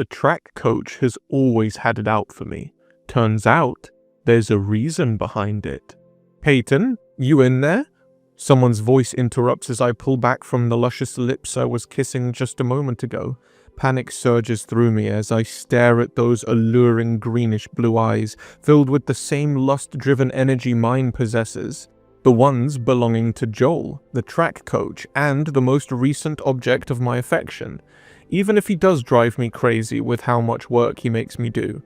The track coach has always had it out for me. Turns out, there's a reason behind it. Peyton, you in there? Someone's voice interrupts as I pull back from the luscious lips I was kissing just a moment ago. Panic surges through me as I stare at those alluring greenish blue eyes, filled with the same lust-driven energy mine possesses. The ones belonging to Joel, the track coach, and the most recent object of my affection, even if he does drive me crazy with how much work he makes me do.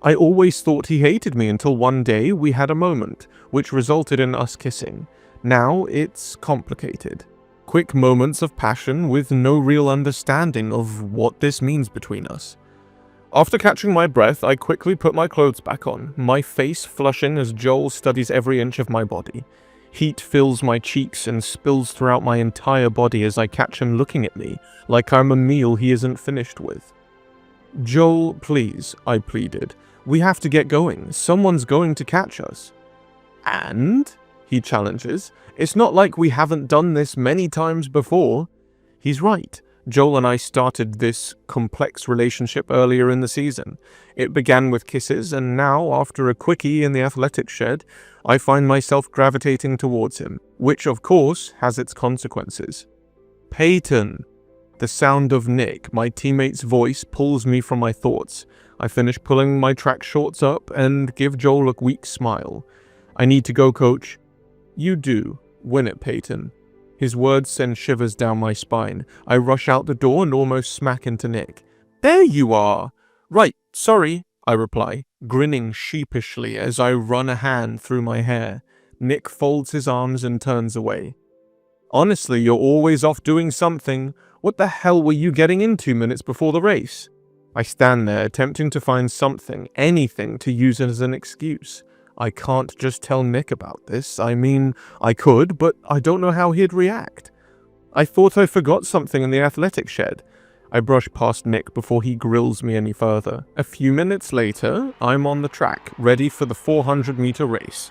I always thought he hated me until one day we had a moment, which resulted in us kissing. Now it's complicated. Quick moments of passion with no real understanding of what this means between us. After catching my breath, I quickly put my clothes back on, my face flushing as Joel studies every inch of my body. Heat fills my cheeks and spills throughout my entire body as I catch him looking at me, like I'm a meal he isn't finished with. "Joel, please," I pleaded. "We have to get going. Someone's going to catch us." "And?" he challenges. "It's not like we haven't done this many times before." He's right. Joel and I started this complex relationship earlier in the season. It began with kisses, and now, after a quickie in the athletics shed, I find myself gravitating towards him, which of course has its consequences. "Peyton!" The sound of Nick, my teammate's voice, pulls me from my thoughts. I finish pulling my track shorts up and give Joel a weak smile. "I need to go, coach." "You do. Win it, Peyton." His words send shivers down my spine. I rush out the door and almost smack into Nick. "There you are!" "Right, sorry," I reply, grinning sheepishly as I run a hand through my hair. Nick folds his arms and turns away. "Honestly, you're always off doing something. What the hell were you getting into minutes before the race?" I stand there, attempting to find something, anything, to use as an excuse. I can't just tell Nick about this. I mean, I could, but I don't know how he'd react. "I thought I forgot something in the athletics shed." I brush past Nick before he grills me any further. A few minutes later, I'm on the track, ready for the 400-meter race.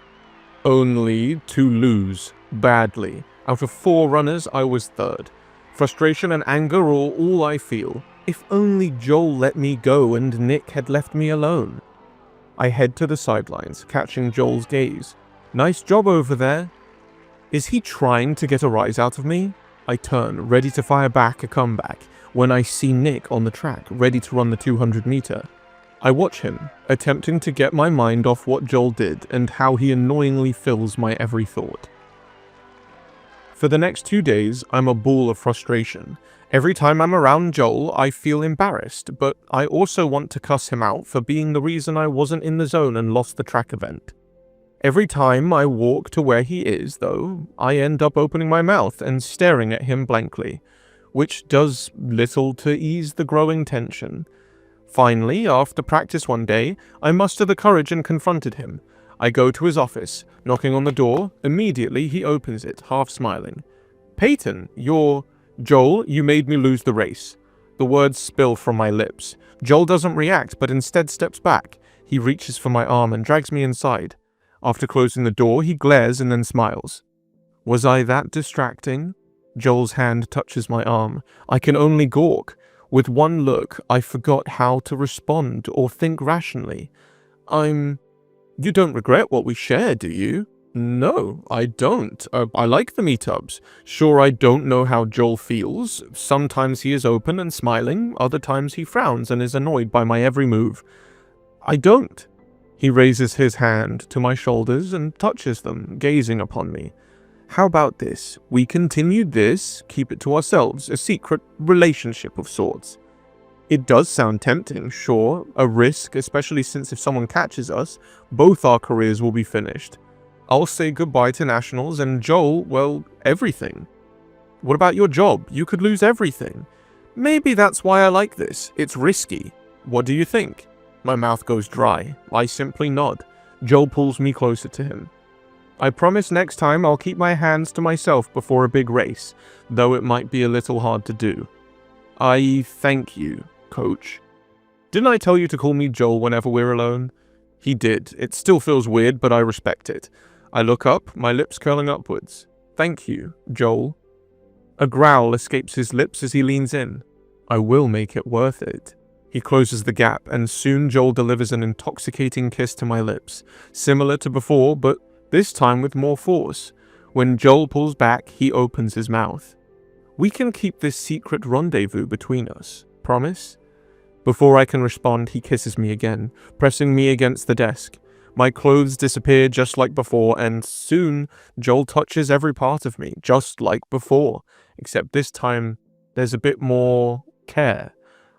Only to lose, badly. Out of 4 runners, I was third. Frustration and anger are all I feel. If only Joel let me go and Nick had left me alone. I head to the sidelines, catching Joel's gaze. "Nice job over there." Is he trying to get a rise out of me? I turn, ready to fire back a comeback, when I see Nick on the track, ready to run the 200-meter. I watch him, attempting to get my mind off what Joel did and how he annoyingly fills my every thought. For the next 2 days, I'm a ball of frustration. Every time I'm around Joel, I feel embarrassed, but I also want to cuss him out for being the reason I wasn't in the zone and lost the track event. Every time I walk to where he is, though, I end up opening my mouth and staring at him blankly, which does little to ease the growing tension. Finally, after practice one day, I muster the courage and confronted him. I go to his office, knocking on the door. Immediately, he opens it, half smiling. "Peyton, you're..." "Joel, you made me lose the race." The words spill from my lips. Joel doesn't react, but instead steps back. He reaches for my arm and drags me inside. After closing the door, he glares and then smiles. Was I that distracting? Joel's hand touches my arm. I can only gawk. With one look, I forgot how to respond or think rationally. You don't regret what we shared, do you? No, I don't. I like the meetups. Sure, I don't know how Joel feels. Sometimes he is open and smiling, other times he frowns and is annoyed by my every move. I don't. He raises his hand to my shoulders and touches them, gazing upon me. How about this? We continue this, keep it to ourselves, a secret relationship of sorts. It does sound tempting, sure, a risk, especially since if someone catches us, both our careers will be finished. I'll say goodbye to nationals and Joel, well, everything. What about your job? You could lose everything. Maybe that's why I like this. It's risky. What do you think? My mouth goes dry. I simply nod. Joel pulls me closer to him. I promise next time I'll keep my hands to myself before a big race, though it might be a little hard to do. I thank you, Coach. Didn't I tell you to call me Joel whenever we're alone? He did. It still feels weird, but I respect it. I look up, my lips curling upwards. Thank you, Joel. A growl escapes his lips as he leans in. I will make it worth it. He closes the gap, and soon Joel delivers an intoxicating kiss to my lips, similar to before, but this time with more force. When Joel pulls back, he opens his mouth. We can keep this secret rendezvous between us, promise? Before I can respond, he kisses me again, pressing me against the desk. My clothes disappear just like before, and soon Joel touches every part of me, just like before, except this time there's a bit more care.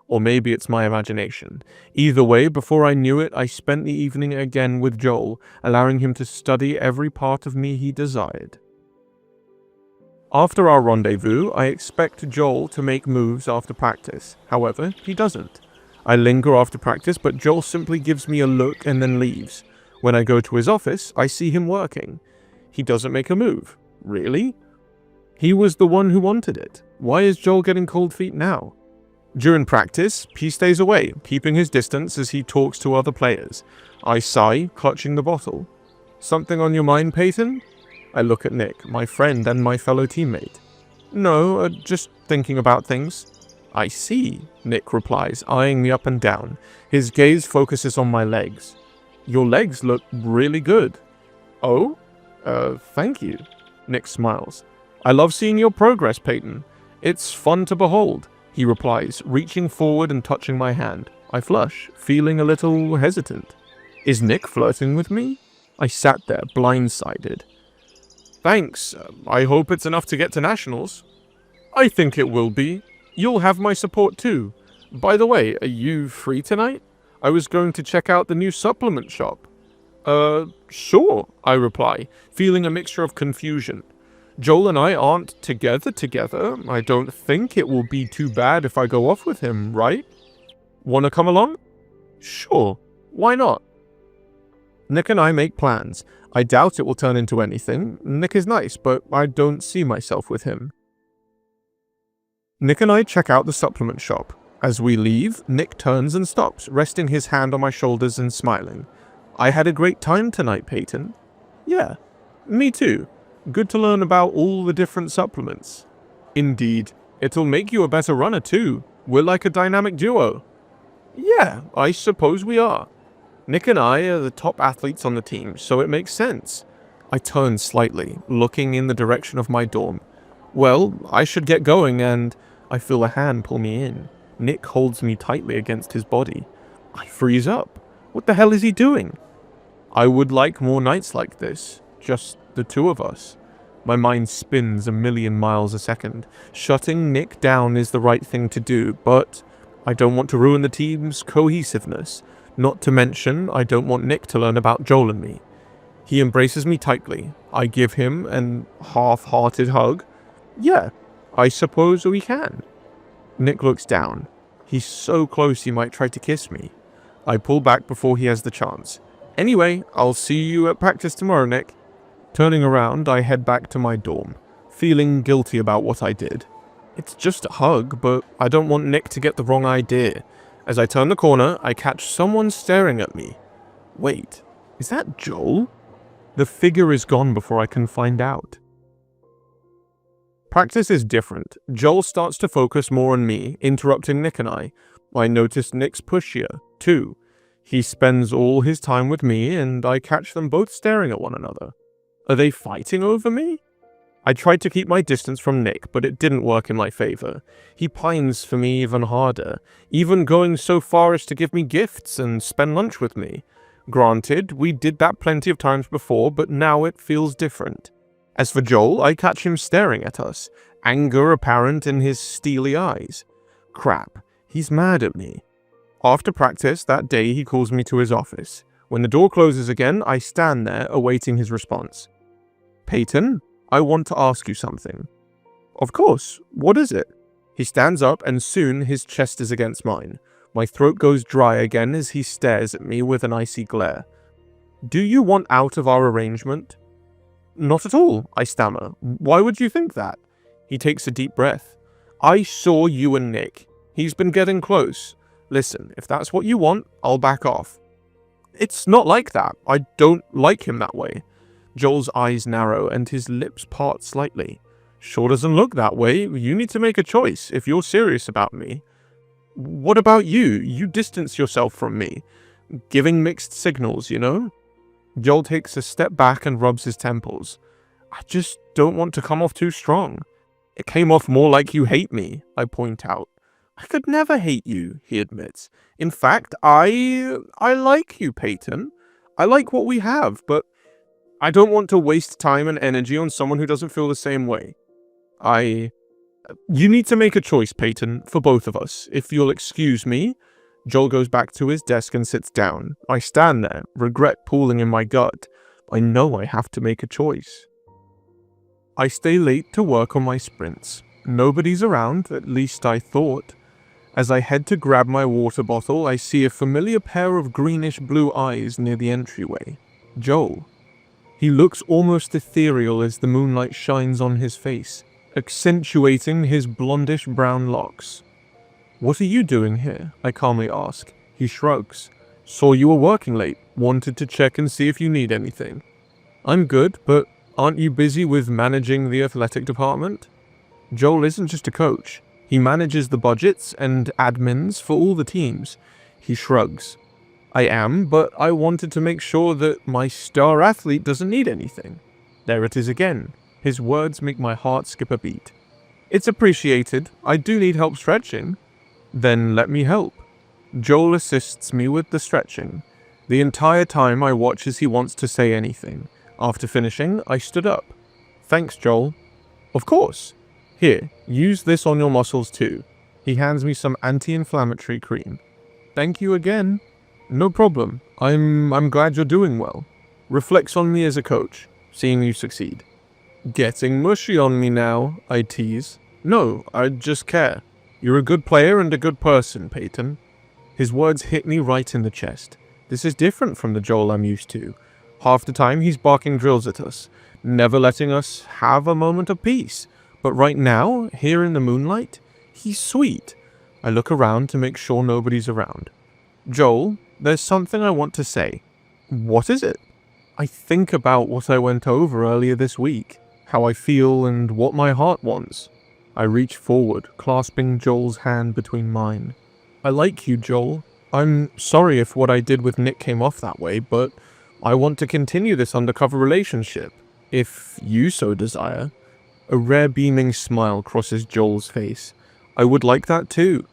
Or maybe it's my imagination. Either way, before I knew it, I spent the evening again with Joel, allowing him to study every part of me he desired. After our rendezvous, I expect Joel to make moves after practice. However, he doesn't. I linger after practice, but Joel simply gives me a look and then leaves. When I go to his office, I see him working. He doesn't make a move. Really? He was the one who wanted it. Why is Joel getting cold feet now? During practice, he stays away, keeping his distance as he talks to other players. I sigh, clutching the bottle. Something on your mind, Peyton? I look at Nick, my friend and my fellow teammate. No, just thinking about things. I see, Nick replies, eyeing me up and down. His gaze focuses on my legs. Your legs look really good. Oh? Thank you. Nick smiles. I love seeing your progress, Peyton. It's fun to behold, he replies, reaching forward and touching my hand. I flush, feeling a little hesitant. Is Nick flirting with me? I sat there, blindsided. Thanks. I hope it's enough to get to nationals. I think it will be. You'll have my support too. By the way, are you free tonight? I was going to check out the new supplement shop. Sure, I reply, feeling a mixture of confusion. Joel and I aren't together. I don't think it will be too bad if I go off with him, right? Wanna come along? Sure, why not? Nick and I make plans. I doubt it will turn into anything. Nick is nice, but I don't see myself with him. Nick and I check out the supplement shop. As we leave, Nick turns and stops, resting his hand on my shoulders and smiling. I had a great time tonight, Peyton. Yeah, me too. Good to learn about all the different supplements. Indeed. It'll make you a better runner too. We're like a dynamic duo. Yeah, I suppose we are. Nick and I are the top athletes on the team, so it makes sense. I turn slightly, looking in the direction of my dorm. Well, I should get going, and I feel a hand pull me in. Nick holds me tightly against his body. I freeze up. What the hell is he doing? I would like more nights like this. Just the two of us. My mind spins a million miles a second. Shutting Nick down is the right thing to do, but I don't want to ruin the team's cohesiveness. Not to mention, I don't want Nick to learn about Joel and me. He embraces me tightly. I give him an half-hearted hug. Yeah, I suppose we can. Nick looks down. He's so close he might try to kiss me. I pull back before he has the chance. Anyway, I'll see you at practice tomorrow, Nick. Turning around, I head back to my dorm, feeling guilty about what I did. It's just a hug, but I don't want Nick to get the wrong idea. As I turn the corner, I catch someone staring at me. Wait, is that Joel? The figure is gone before I can find out. Practice is different. Joel starts to focus more on me, interrupting Nick and I. I notice Nick's pushier, too. He spends all his time with me, and I catch them both staring at one another. Are they fighting over me? I tried to keep my distance from Nick, but it didn't work in my favor. He pines for me even harder, even going so far as to give me gifts and spend lunch with me. Granted, we did that plenty of times before, but now it feels different. As for Joel, I catch him staring at us, anger apparent in his steely eyes. Crap, he's mad at me. After practice that day, he calls me to his office. When the door closes again, I stand there, awaiting his response. Peyton, I want to ask you something. Of course, what is it? He stands up, and soon his chest is against mine. My throat goes dry again as he stares at me with an icy glare. Do you want out of our arrangement? Not at all, I stammer. Why would you think that? He takes a deep breath. I saw you and Nick. He's been getting close. Listen, if that's what you want, I'll back off. It's not like that. I don't like him that way. Joel's eyes narrow and his lips part slightly. Sure doesn't look that way. You need to make a choice if you're serious about me. What about you? You distance yourself from me, giving mixed signals, you know? Joel takes a step back and rubs his temples. I just don't want to come off too strong. It came off more like you hate me, I point out. I could never hate you, he admits. In fact, I like you, Peyton. I like what we have, but I don't want to waste time and energy on someone who doesn't feel the same way. You need to make a choice, Peyton, for both of us. If you'll excuse me. Joel goes back to his desk and sits down. I stand there, regret pooling in my gut. I know I have to make a choice. I stay late to work on my sprints. Nobody's around, at least I thought. As I head to grab my water bottle, I see a familiar pair of greenish-blue eyes near the entryway. Joel. He looks almost ethereal as the moonlight shines on his face, accentuating his blondish-brown locks. What are you doing here? I calmly ask. He shrugs. Saw you were working late. Wanted to check and see if you need anything. I'm good, but aren't you busy with managing the athletic department? Joel isn't just a coach. He manages the budgets and admins for all the teams. He shrugs. I am, but I wanted to make sure that my star athlete doesn't need anything. There it is again. His words make my heart skip a beat. It's appreciated. I do need help stretching. Then let me help. Joel assists me with the stretching. The entire time I watch as he wants to say anything. After finishing, I stood up. Thanks, Joel. Of course. Here, use this on your muscles too. He hands me some anti-inflammatory cream. Thank you again. No problem. I'm glad you're doing well. Reflects on me as a coach, seeing you succeed. Getting mushy on me now, I tease. No, I just care. You're a good player and a good person, Peyton. His words hit me right in the chest. This is different from the Joel I'm used to. Half the time he's barking drills at us, never letting us have a moment of peace. But right now, here in the moonlight, he's sweet. I look around to make sure nobody's around. Joel, there's something I want to say. What is it? I think about what I went over earlier this week, how I feel and what my heart wants. I reach forward, clasping Joel's hand between mine. I like you, Joel. I'm sorry if what I did with Nick came off that way, but I want to continue this undercover relationship, if you so desire. A rare beaming smile crosses Joel's face. I would like that too.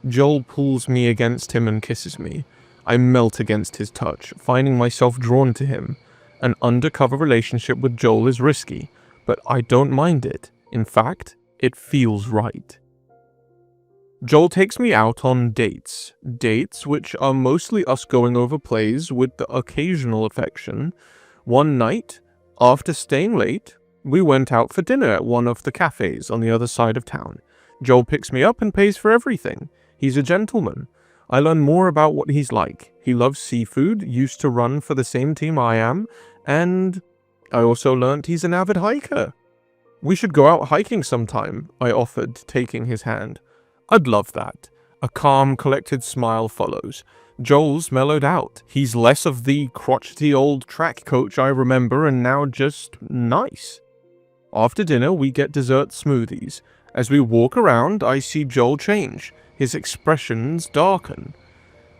Joel pulls me against him and kisses me. I melt against his touch, finding myself drawn to him. An undercover relationship with Joel is risky, but I don't mind it. In fact, it feels right. Joel takes me out on dates. Dates which are mostly us going over plays with the occasional affection. One night, after staying late, we went out for dinner at one of the cafes on the other side of town. Joel picks me up and pays for everything. He's a gentleman. I learn more about what he's like. He loves seafood, used to run for the same team I am, and I also learned he's an avid hiker. We should go out hiking sometime, I offered, taking his hand. I'd love that. A calm, collected smile follows. Joel's mellowed out. He's less of the crotchety old track coach I remember and now just nice. After dinner, we get dessert smoothies. As we walk around, I see Joel change. His expressions darken.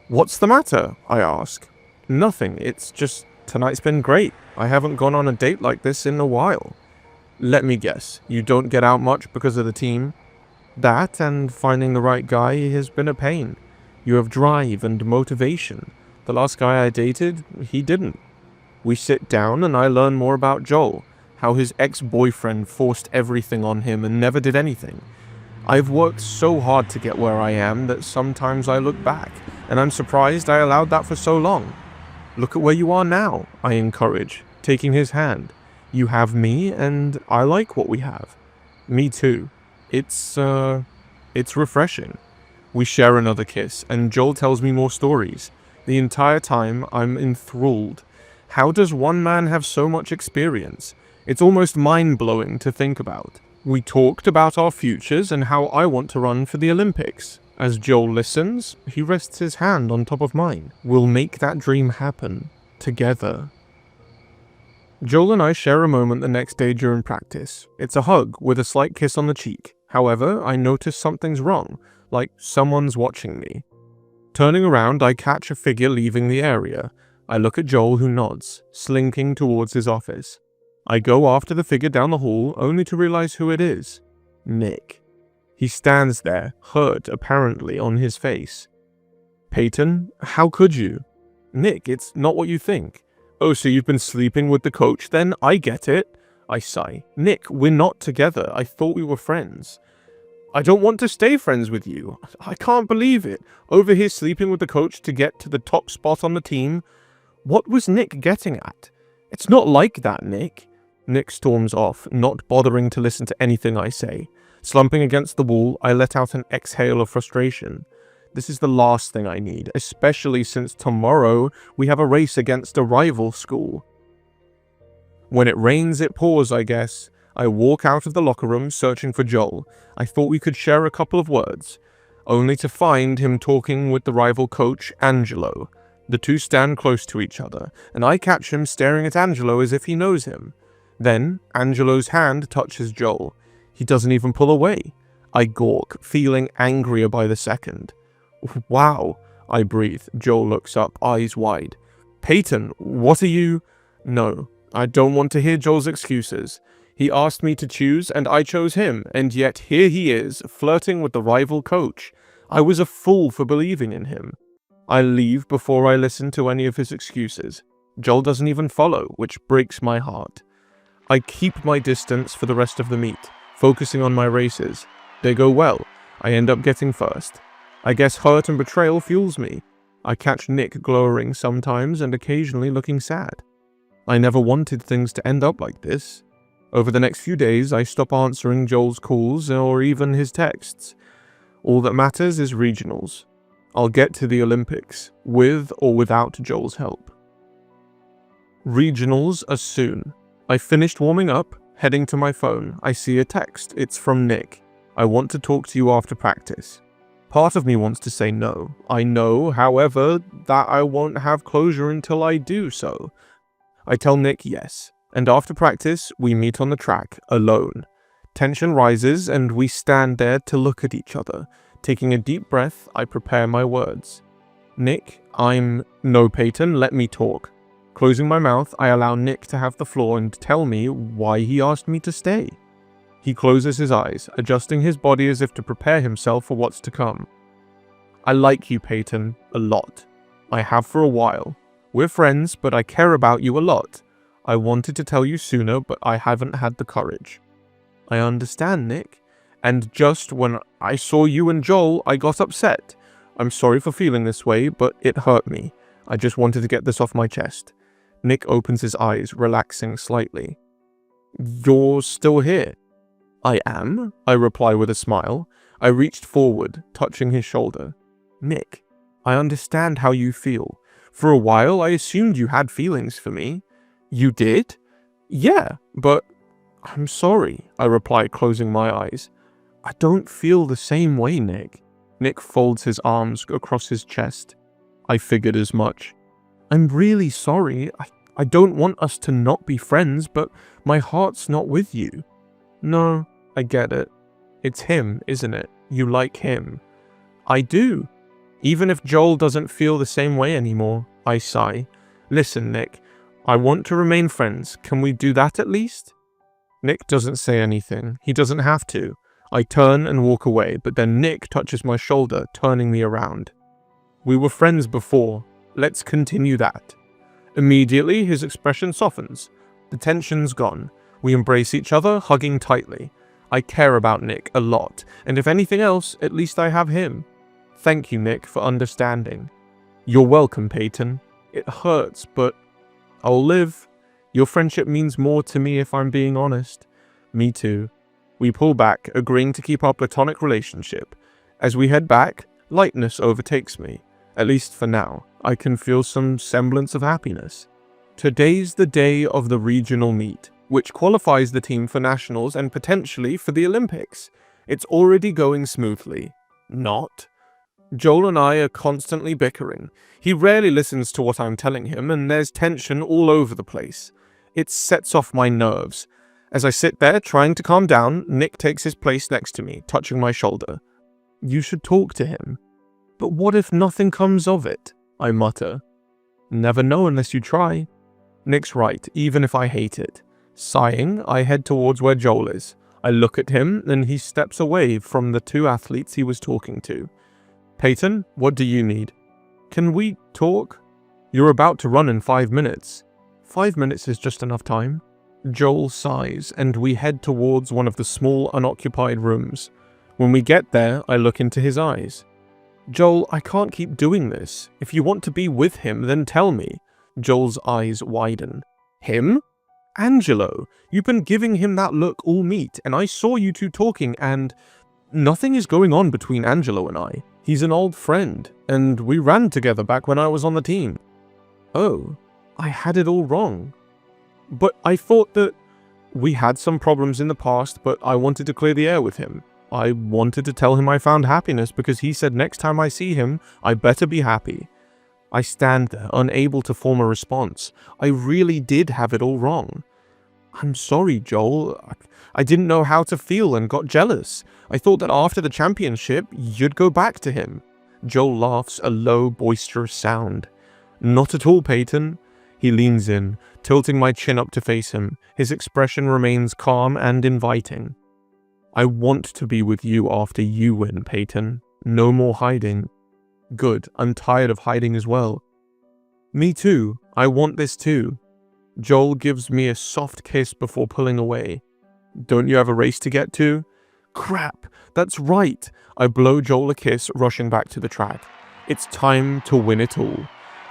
What's the matter? I ask. Nothing. It's just tonight's been great. I haven't gone on a date like this in a while. Let me guess, you don't get out much because of the team? That and finding the right guy has been a pain. You have drive and motivation. The last guy I dated, he didn't. We sit down and I learn more about Joel, how his ex-boyfriend forced everything on him and never did anything. I've worked so hard to get where I am that sometimes I look back, and I'm surprised I allowed that for so long. Look at where you are now, I encourage, taking his hand. You have me, and I like what we have. Me too. It's refreshing. We share another kiss, and Joel tells me more stories. The entire time, I'm enthralled. How does one man have so much experience? It's almost mind-blowing to think about. We talked about our futures and how I want to run for the Olympics. As Joel listens, he rests his hand on top of mine. We'll make that dream happen. Together. Joel and I share a moment the next day during practice. It's a hug with a slight kiss on the cheek. However, I notice something's wrong. like someone's watching me. Turning around, I catch a figure leaving the area. I look at Joel, who nods, slinking towards his office. I go after the figure down the hall, only to realize who it is. Nick. He stands there, hurt apparently on his face. Peyton, how could you? Nick, it's not what you think. Oh, so you've been sleeping with the coach then? I get it. I sigh. Nick, we're not together. I thought we were friends. I don't want to stay friends with you. I can't believe it. Over here sleeping with the coach to get to the top spot on the team. What was Nick getting at? It's not like that, Nick. Nick storms off, not bothering to listen to anything I say. Slumping against the wall, I let out an exhale of frustration. This is the last thing I need, especially since tomorrow we have a race against a rival school. When it rains, it pours, I guess. I walk out of the locker room searching for Joel. I thought we could share a couple of words, only to find him talking with the rival coach, Angelo. The two stand close to each other, and I catch him staring at Angelo as if he knows him. Then, Angelo's hand touches Joel. He doesn't even pull away. I gawk, feeling angrier by the second. Wow, I breathe. Joel looks up, eyes wide. Peyton, what are you... No, I don't want to hear Joel's excuses. He asked me to choose, and I chose him, and yet here he is, flirting with the rival coach. I was a fool for believing in him. I leave before I listen to any of his excuses. Joel doesn't even follow, which breaks my heart. I keep my distance for the rest of the meet, focusing on my races. They go well. I end up getting first. I guess hurt and betrayal fuels me. I catch Nick glowering sometimes and occasionally looking sad. I never wanted things to end up like this. Over the next few days, I stop answering Joel's calls or even his texts. All that matters is regionals. I'll get to the Olympics, with or without Joel's help. Regionals are soon. I finished warming up, heading to my phone. I see a text. It's from Nick. I want to talk to you after practice. Part of me wants to say no. I know, however, that I won't have closure until I do so. I tell Nick yes, and after practice, we meet on the track, alone. Tension rises, and we stand there to look at each other. Taking a deep breath, I prepare my words. Nick, No, Peyton, let me talk. Closing my mouth, I allow Nick to have the floor and tell me why he asked me to stay. He closes his eyes, adjusting his body as if to prepare himself for what's to come. I like you, Peyton, a lot. I have for a while. We're friends, but I care about you a lot. I wanted to tell you sooner, but I haven't had the courage. I understand, Nick. And just when I saw you and Joel, I got upset. I'm sorry for feeling this way, but it hurt me. I just wanted to get this off my chest. Nick opens his eyes, relaxing slightly. You're still here. I am, I reply with a smile. I reached forward, touching his shoulder. Nick, I understand how you feel. For a while, I assumed you had feelings for me. You did? Yeah, but I'm sorry, I reply, closing my eyes. I don't feel the same way, Nick. Nick folds his arms across his chest. I figured as much. I'm really sorry. I don't want us to not be friends, but my heart's not with you. No, I get it. It's him, isn't it? You like him. I do. Even if Joel doesn't feel the same way anymore, I sigh. Listen, Nick, I want to remain friends. Can we do that at least? Nick doesn't say anything. He doesn't have to. I turn and walk away, but then Nick touches my shoulder, turning me around. We were friends before. Let's continue that. Immediately, his expression softens. The tension's gone. We embrace each other, hugging tightly. I care about Nick a lot, and if anything else, at least I have him. Thank you, Nick, for understanding. You're welcome, Peyton. It hurts, but I'll live. Your friendship means more to me if I'm being honest. Me too. We pull back, agreeing to keep our platonic relationship. As we head back, lightness overtakes me. At least for now, I can feel some semblance of happiness. Today's the day of the regional meet, which qualifies the team for nationals and potentially for the Olympics. It's already going smoothly. Not. Joel and I are constantly bickering. He rarely listens to what I'm telling him, and there's tension all over the place. It sets off my nerves. As I sit there trying to calm down, Nick takes his place next to me, touching my shoulder. You should talk to him. But what if nothing comes of it? I mutter. Never know unless you try. Nick's right, even if I hate it. Sighing, I head towards where Joel is. I look at him, and he steps away from the two athletes he was talking to. Peyton, what do you need? Can we talk? You're about to run in 5 minutes. 5 minutes is just enough time. Joel sighs, and we head towards one of the small, unoccupied rooms. When we get there, I look into his eyes. Joel, I can't keep doing this. If you want to be with him, then tell me. Joel's eyes widen. Him? Angelo. You've been giving him that look all meet, and I saw you two talking, and nothing is going on between Angelo and I. He's an old friend, and we ran together back when I was on the team. Oh, I had it all wrong. But I thought that we had some problems in the past, but I wanted to clear the air with him. I wanted to tell him I found happiness because he said next time I see him, I better be happy. I stand there, unable to form a response. I really did have it all wrong. I'm sorry, Joel. I didn't know how to feel and got jealous. I thought that after the championship, you'd go back to him. Joel laughs a low, boisterous sound. Not at all, Peyton. He leans in, tilting my chin up to face him. His expression remains calm and inviting. I want to be with you after you win, Peyton. No more hiding. Good, I'm tired of hiding as well. Me too, I want this too. Joel gives me a soft kiss before pulling away. Don't you have a race to get to? Crap, that's right. I blow Joel a kiss, rushing back to the track. It's time to win it all.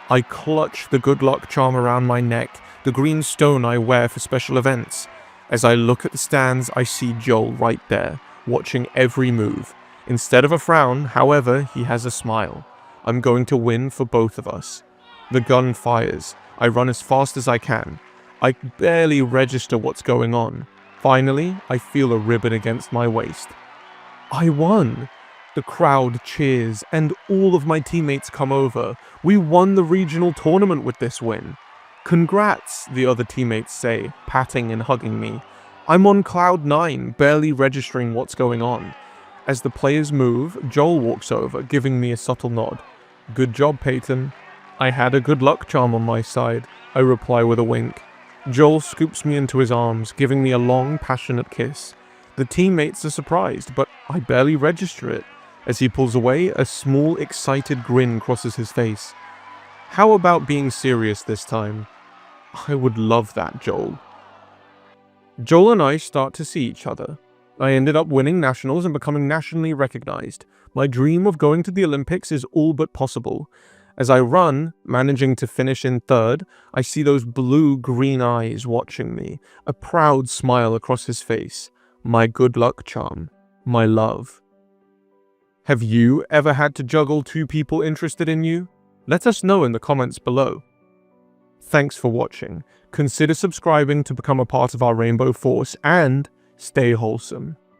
I clutch the good luck charm around my neck, the green stone I wear for special events. As I look at the stands, I see Joel right there, watching every move. Instead of a frown, however, he has a smile. I'm going to win for both of us. The gun fires. I run as fast as I can. I barely register what's going on. Finally, I feel a ribbon against my waist. I won! The crowd cheers, and all of my teammates come over. We won the regional tournament with this win. Congrats, the other teammates say, patting and hugging me. I'm on cloud 9, barely registering what's going on. As the players move, Joel walks over, giving me a subtle nod. Good job, Peyton. I had a good luck charm on my side, I reply with a wink. Joel scoops me into his arms, giving me a long, passionate kiss. The teammates are surprised, but I barely register it. As he pulls away, a small, excited grin crosses his face. How about being serious this time? I would love that, Joel. Joel and I start to see each other. I ended up winning nationals and becoming nationally recognized. My dream of going to the Olympics is all but possible. As I run, managing to finish in third, I see those blue-green eyes watching me, a proud smile across his face. My good luck charm. My love. Have you ever had to juggle two people interested in you? Let us know in the comments below. Thanks for watching. Consider subscribing to become a part of our Rainbow Force and stay wholesome.